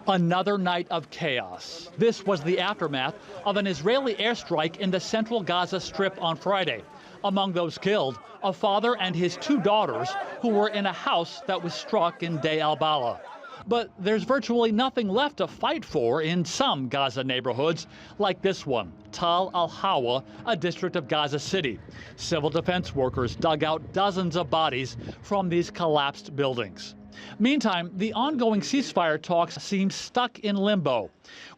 Another night of chaos. This was the aftermath of an Israeli airstrike in the central Gaza Strip on Friday. Among those killed, a father and his 2 daughters who were in a house that was struck in Deir al-Balah. But there's virtually nothing left to fight for in some Gaza neighborhoods, like this one, Tal al-Hawa, a district of Gaza City. Civil defense workers dug out dozens of bodies from these collapsed buildings. Meantime, the ongoing ceasefire talks seem stuck in limbo.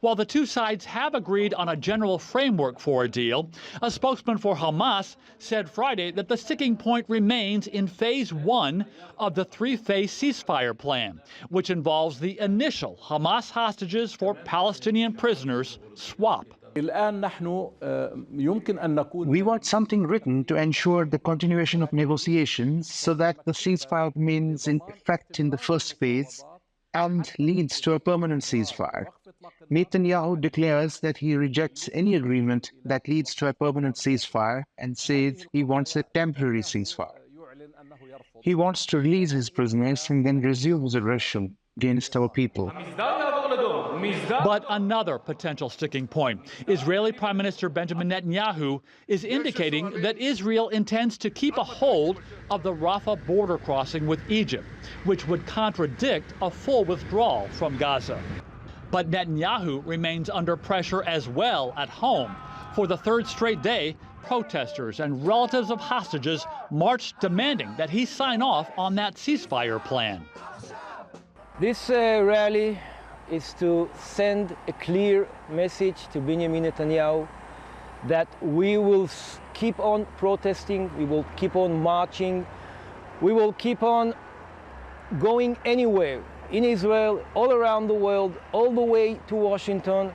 While the 2 sides have agreed on a general framework for a deal, a spokesman for Hamas said Friday that the sticking point remains in phase 1 of the 3-phase ceasefire plan, which involves the initial Hamas hostages for Palestinian prisoners swap. We want something written to ensure the continuation of negotiations so that the ceasefire remains in effect in the first phase and leads to a permanent ceasefire. Netanyahu declares that he rejects any agreement that leads to a permanent ceasefire and says he wants a temporary ceasefire. He wants to release his prisoners and then resume his aggression against our people. But another potential sticking point. Israeli Prime Minister Benjamin Netanyahu is indicating that Israel intends to keep a hold of the Rafah border crossing with Egypt, which would contradict a full withdrawal from Gaza. But Netanyahu remains under pressure as well at home. For the 3rd straight day, protesters and relatives of hostages marched demanding that he sign off on that ceasefire plan. This rally is to send a clear message to Benjamin Netanyahu that we will keep on protesting, we will keep on marching, we will keep on going anywhere in Israel, all around the world, all the way to Washington,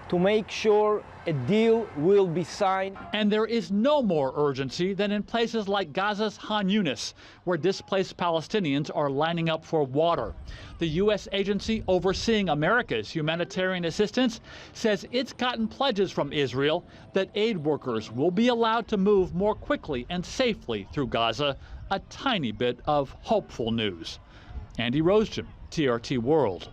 to make sure a deal will be signed. And there is no more urgency than in places like Gaza's Han Yunis, where displaced Palestinians are lining up for water. The U.S. agency overseeing America's humanitarian assistance says it's gotten pledges from Israel that aid workers will be allowed to move more quickly and safely through Gaza, a tiny bit of hopeful news. Andy Roesgen, TRT World.